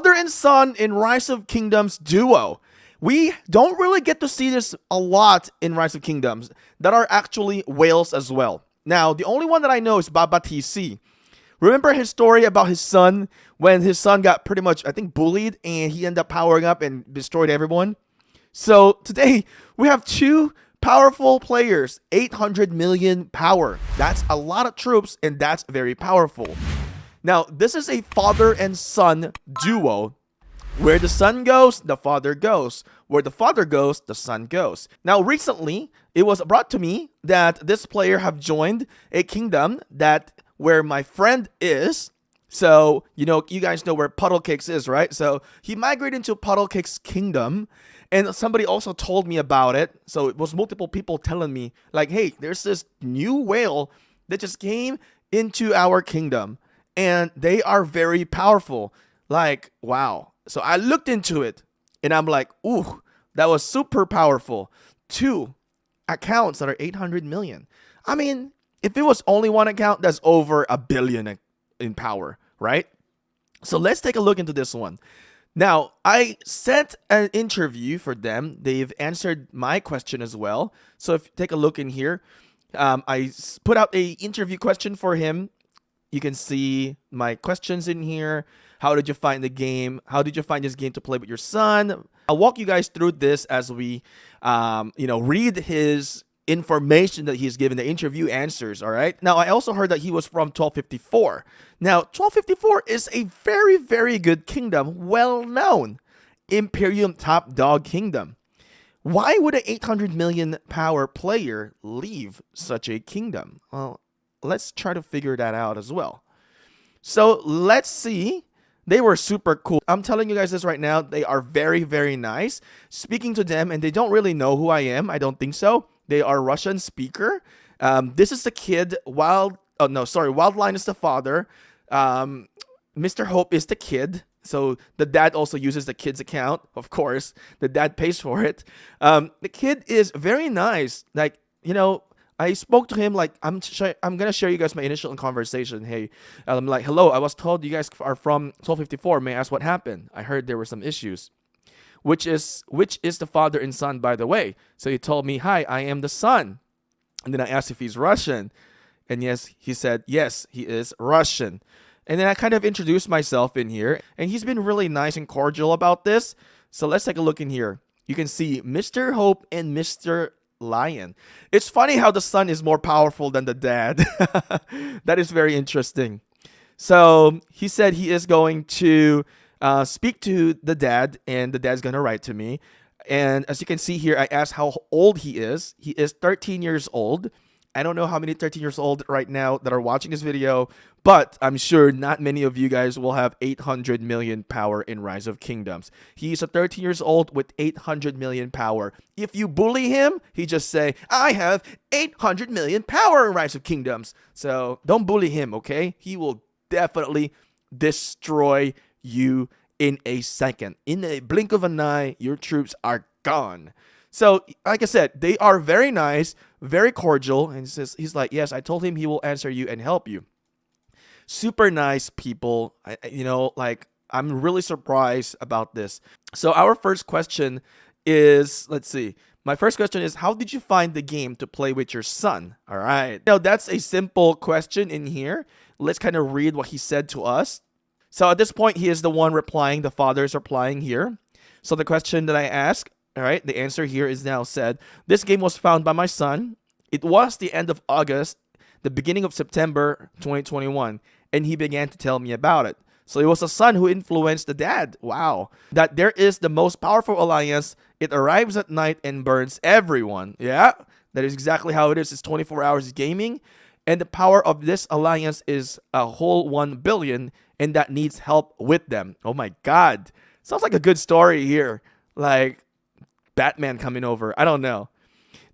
father and son in Rise of Kingdoms duo. We don't really get to see this a lot in Rise of Kingdoms that are actually whales as well. Now, the only one that I know is Baba TC. Remember his story about his son when his son got pretty much, I think, bullied and he ended up powering up and destroyed everyone? So today we have two powerful players, 800 million power. That's a lot of troops and that's very powerful. Now, this is a father and son duo. Where the son goes, the father goes. Where the father goes, the son goes. Now, recently, it was brought to me that this player have joined a kingdom that where my friend is. So, you guys know where Puddlecakes is, right? So, he migrated into Puddlecake's kingdom. And somebody also told me about it. So, it was multiple people telling me, like, hey, there's this new whale that just came into our kingdom. And they are very powerful. Like, wow. So I looked into it and I'm like, ooh, that was super powerful. 2 accounts that are 800 million. I mean, if it was only one account, that's over $1 billion in power, right? So let's take a look into this one. Now, I sent an interview for them. They've answered my question as well. So if you take a look in here, I put out a interview question for him. You can see my questions in here. How did you find the game? How did you find this game to play with your son? I'll walk you guys through this as we, read his information that he's given, the interview answers, all right? Now, I also heard that he was from 1254. Now, 1254 is a very, very good kingdom, well-known Imperium top dog kingdom. Why would an 800 million power player leave such a kingdom? Well, let's try to figure that out as well. So let's see. They were super cool. I'm telling you guys this right now. They are very, very nice. Speaking to them, and they don't really know who I am. I don't think so. They are Russian speaker. This is the kid. Wildline is the father. Mr. Hope is the kid. So the dad also uses the kid's account. Of course, the dad pays for it. The kid is very nice. Like, I spoke to him like, I'm going to share you guys my initial conversation. Hey, I'm like, hello, I was told you guys are from 1254. May I ask what happened? I heard there were some issues. Which is the father and son, by the way? So he told me, hi, I am the son. And then I asked if he's Russian. And yes, he said, yes, he is Russian. And then I kind of introduced myself in here. And he's been really nice and cordial about this. So let's take a look in here. You can see Mr. Hope and Mr. Lion. It's funny how the son is more powerful than the dad. That is very interesting. So he said he is going to speak to the dad, and the dad's going to write to me. And as you can see here, I asked how old he is. He is 13 years old. I don't know how many 13 years old right now that are watching this video, but I'm sure not many of you guys will have 800 million power in Rise of Kingdoms. He's a 13 years old with 800 million power. If you bully him, he just say, I have 800 million power in Rise of Kingdoms. So don't bully him, okay? He will definitely destroy you in a second. In a blink of an eye, your troops are gone. So, like I said, they are very nice, very cordial, and he's like, yes, I told him he will answer you and help you. Super nice people. I'm really surprised about this. So our first question is, let's see. My first question is, how did you find the game to play with your son? All right. Now, that's a simple question in here. Let's kind of read what he said to us. So at this point, he is the one replying. The father is replying here. So the question that I asked, all right, the answer here is now said, this game was found by my son. It was the end of August, the beginning of September 2021, and he began to tell me about it. So it was the son who influenced the dad. Wow. That there is the most powerful alliance. It arrives at night and burns everyone. Yeah, that is exactly how it is. It's 24 hours gaming, and the power of this alliance is a whole 1 billion, and that needs help with them. Oh my God. Sounds like a good story here. Like Batman coming over. I don't know.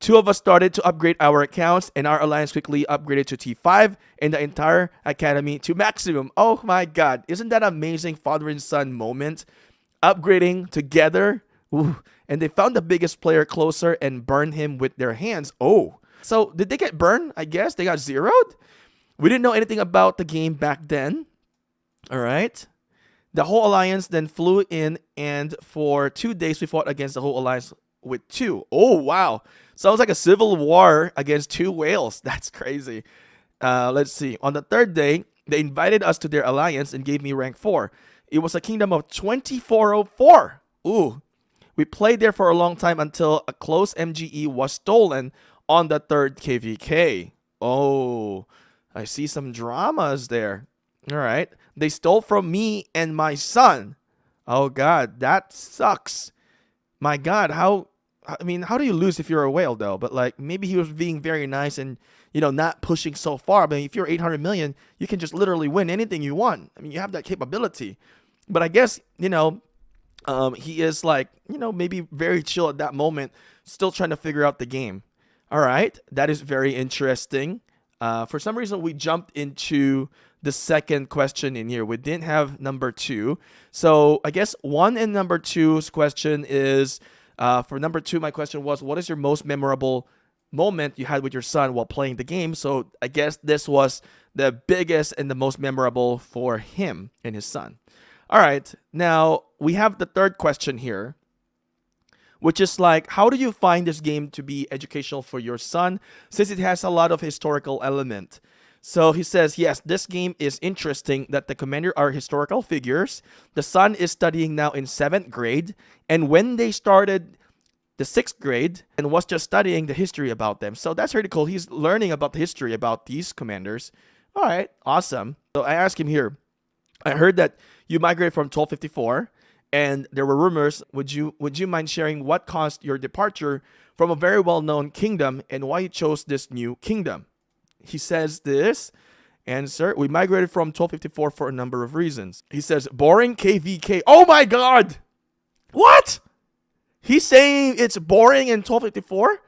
2 of us started to upgrade our accounts, and our alliance quickly upgraded to T5 and the entire academy to maximum. Oh my God. Isn't that amazing father and son moment? Upgrading together. Ooh. And they found the biggest player closer and burned him with their hands. Oh. So did they get burned? I guess they got zeroed. We didn't know anything about the game back then. All right. The whole alliance then flew in, and for 2 days we fought against the whole alliance with two. Oh, wow. Sounds like a civil war against two whales. That's crazy. Let's see. On the third day, they invited us to their alliance and gave me rank 4. It was a kingdom of 2404. Ooh. We played there for a long time until a close MGE was stolen on the third KVK. Oh, I see some dramas there. All right. They stole from me and my son. Oh, God. That sucks. My God. How do you lose if you're a whale, though? But, like, maybe he was being very nice and, not pushing so far. But if you're 800 million, you can just literally win anything you want. I mean, you have that capability. But I guess, he is like, maybe very chill at that moment, still trying to figure out the game. All right. That is very interesting. For some reason, we jumped into the second question in here. We didn't have number 2. So I guess 1 and number 2's question is, for number 2, my question was, what is your most memorable moment you had with your son while playing the game? So I guess this was the biggest and the most memorable for him and his son. All right. Now we have the third question here, which is like, how do you find this game to be educational for your son, since it has a lot of historical element? So he says, yes, this game is interesting that the commander are historical figures. The son is studying now in 7th grade. And when they started the 6th grade and was just studying the history about them. So that's really cool. He's learning about the history about these commanders. All right, awesome. So I asked him here, I heard that you migrated from 1254 and there were rumors. Would you mind sharing what caused your departure from a very well-known kingdom and why you chose this new kingdom? He says this, answer, we migrated from 1254 for a number of reasons. He says, boring KVK. Oh my God! What? He's saying it's boring in 1254?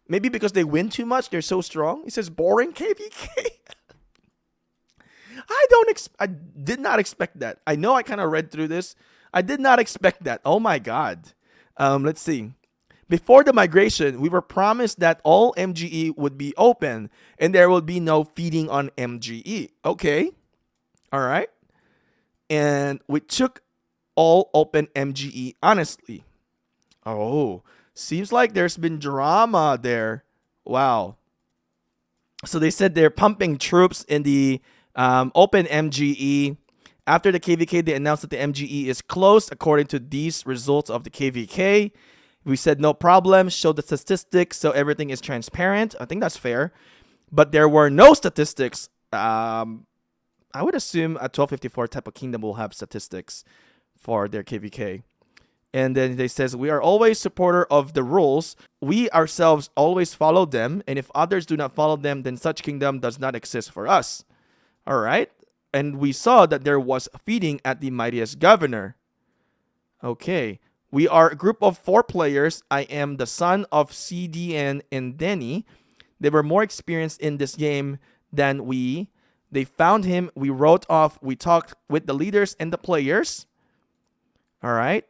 Maybe because they win too much, they're so strong? He says, boring KVK? I did not expect that. I know I kind of read through this. I did not expect that. Oh my God. Let's see. Before the migration, we were promised that all MGE would be open and there would be no feeding on MGE. Okay. All right. And we took all open MGE honestly. Oh, seems like there's been drama there. Wow. So they said they're pumping troops in the open MGE. After the KVK, they announced that the MGE is closed according to these results of the KVK. We said no problem, showed the statistics, so everything is transparent. I think that's fair. But there were no statistics. I would assume a 1254 type of kingdom will have statistics for their KVK. And then they says, we are always supporter of the rules. We ourselves always follow them. And if others do not follow them, then such kingdom does not exist for us. All right. And we saw that there was feeding at the mightiest governor. Okay. We are a group of 4 players. I am the son of CDN and Denny. They were more experienced in this game than we. They found him. We wrote off. We talked with the leaders and the players. All right.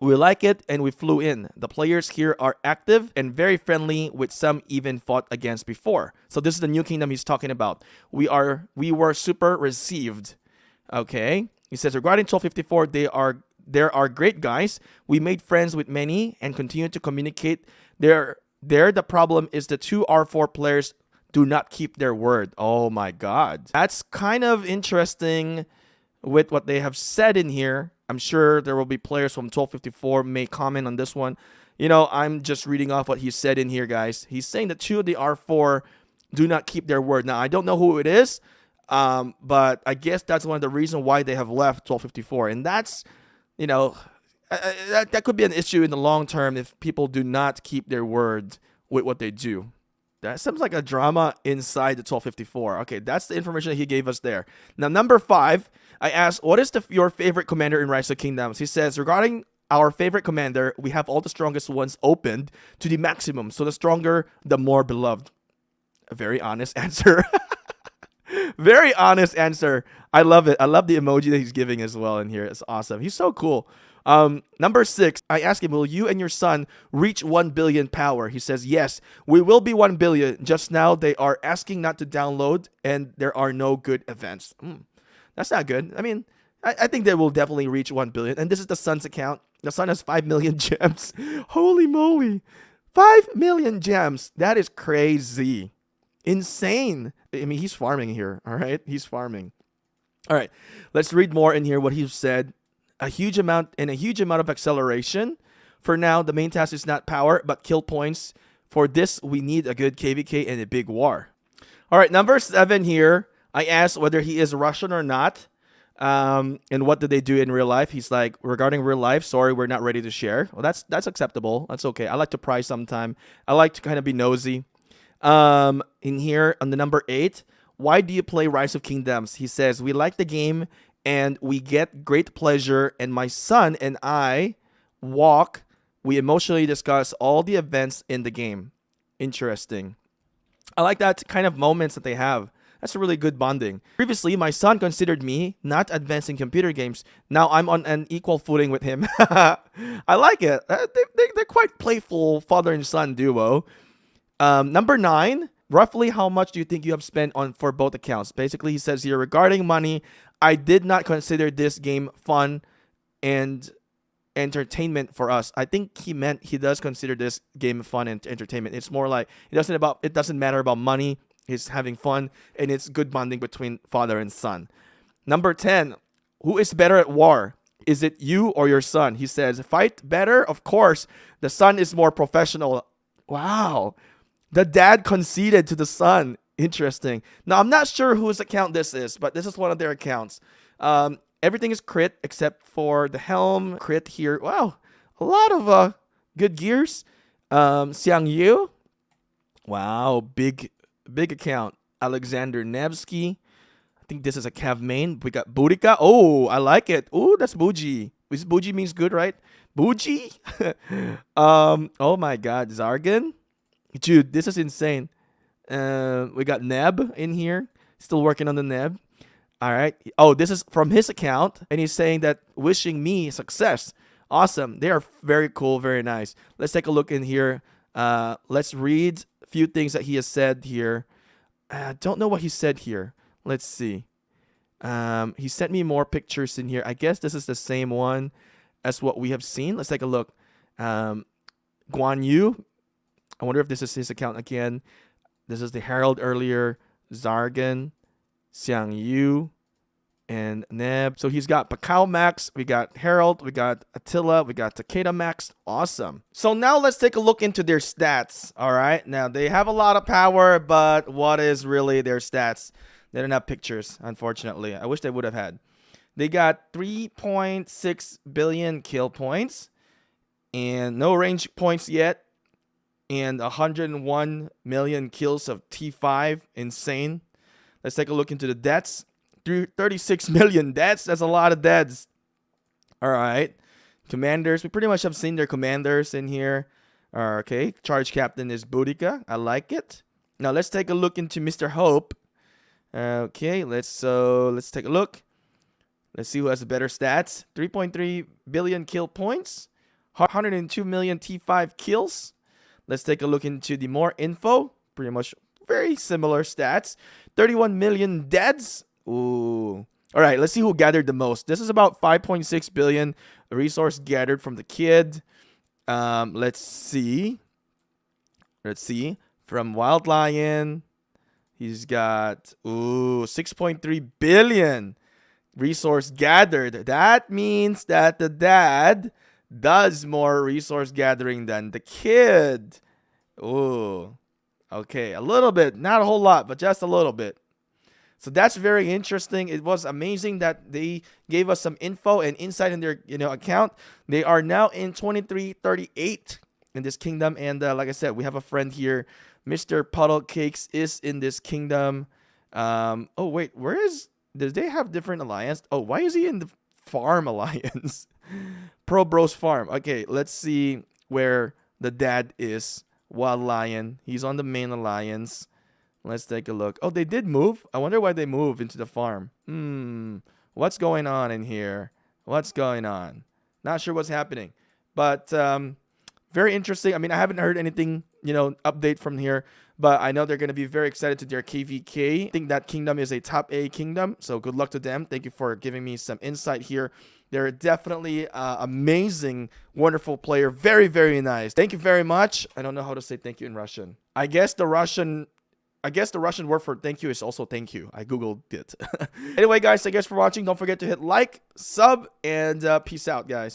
We like it and we flew in. The players here are active and very friendly, with some even fought against before. So this is the new kingdom he's talking about. We were super received. Okay. He says regarding 1254, there are great guys. We made friends with many and continue to communicate. The problem is the 2 R4 players do not keep their word. Oh my God. That's kind of interesting with what they have said in here. I'm sure there will be players from 1254 may comment on this one. I'm just reading off what he said in here, guys. He's saying that 2 of the R4 do not keep their word. Now, I don't know who it is, but I guess that's one of the reasons why they have left 1254. And that's, that could be an issue in the long term if people do not keep their word with what they do. That seems like a drama inside the 1254. Okay, that's the information that he gave us there. Now, number 5, I asked, what is your favorite commander in Rise of Kingdoms? He says, regarding our favorite commander, we have all the strongest ones opened to the maximum. So the stronger, the more beloved. A very honest answer. Very honest answer. I love it. I love the emoji that he's giving as well in here. It's awesome. He's so cool. Number 6, I asked him, will you and your son reach 1 billion power? He says, yes, we will be 1 billion. Just now they are asking not to download and there are no good events. That's not good. I mean, I think they will definitely reach 1 billion. And this is the son's account. The son has 5 million gems. Holy moly. 5 million gems. That is crazy. Insane. I mean, he's farming here. All right. He's farming. All right. Let's read more in here what he said. A huge amount of acceleration. For now, the main task is not power, but kill points. For this, we need a good KVK and a big war. All right. Number 7 here. I asked whether he is Russian or not. And what did they do in real life? He's like, regarding real life, sorry, we're not ready to share. Well, that's acceptable. That's okay. I like to pry sometime. I like to kind of be nosy. In here on the number 8, why do you play Rise of Kingdoms? He says, we like the game and we get great pleasure. And my son and I we emotionally discuss all the events in the game. Interesting. I like that kind of moments that they have. That's a really good bonding. Previously, my son considered me not advanced in computer games. Now I'm on an equal footing with him. I like it. They're quite playful father and son duo. Number 9, roughly how much do you think you have spent on for both accounts? Basically, he says here, regarding money, I did not consider this game fun and entertainment for us. I think he meant he does consider this game fun and entertainment. It's more like it doesn't matter about money. He's having fun, and it's good bonding between father and son. Number 10, who is better at war? Is it you or your son? He says, fight better? Of course. The son is more professional. Wow. The dad conceded to the son. Interesting. Now, I'm not sure whose account this is, but this is one of their accounts. Everything is crit except for the helm. Crit here. Wow. A lot of good gears. Xiang Yu. Wow. Big account. Alexander Nevsky. I think this is a Cav main. We got Boudica. Oh, I like it. Oh, that's Buji. Buji means good, right? Buji? Oh my god. Zargan. Dude, this is insane. We got Neb in here. Still working on the Neb. All right. Oh, this is from his account. And he's saying that wishing me success. Awesome. They are very cool. Very nice. Let's take a look in here. Let's read few things that he has said here. I don't know what he said here. Let's see. He sent me more pictures in here. I guess this is the same one as what we have seen. Let's take a look. Guan Yu. I wonder if this is his account again. This is the Herald earlier. Zargan, Xiang Yu, and Neb. So he's got Pakao Max, we got Herald, we got Attila, we got Takeda Max. Awesome. So now let's take a look into their stats. All right. Now they have a lot of power, but what is really their stats? They don't have pictures, unfortunately. I wish they would have had. They got 3.6 billion kill points and no range points yet. And 101 million kills of T5. Insane. Let's take a look into the deaths. 36 million deaths. That's a lot of deaths. All right. Commanders. We pretty much have seen their commanders in here. Okay. Charge captain is Boudica. I like it. Now let's take a look into Mr. Hope. Okay. Let's take a look. Let's see who has the better stats. 3.3 billion kill points. 102 million T5 kills. Let's take a look into the more info. Pretty much very similar stats. 31 million deaths. Ooh. All right, let's see who gathered the most. This is about 5.6 billion resource gathered from the kid. Let's see. From Wild Lion, he's got 6.3 billion resource gathered. That means that the dad does more resource gathering than the kid. Ooh. Okay, a little bit. Not a whole lot, but just a little bit. So that's very interesting. It was amazing that they gave us some info and insight in their account. They are now in 2338 in this kingdom. And like I said, we have a friend here. Mr. Puddle Cakes is in this kingdom. Oh, wait. Does they have different alliance? Oh, why is he in the farm alliance? Pro Bros Farm. Okay, let's see where the dad is. Wild Lion. He's on the main alliance. Let's take a look. Oh, they did move. I wonder why they moved into the farm. What's going on in here? What's going on? Not sure what's happening. But very interesting. I mean, I haven't heard anything update from here. But I know they're going to be very excited to their KVK. I think that kingdom is a top A kingdom. So good luck to them. Thank you for giving me some insight here. They're definitely amazing, wonderful player. Very, very nice. Thank you very much. I don't know how to say thank you in Russian. I guess the Russian word for thank you is also thank you. I Googled it. Anyway, guys, thank you guys for watching. Don't forget to hit like, sub, and peace out, guys.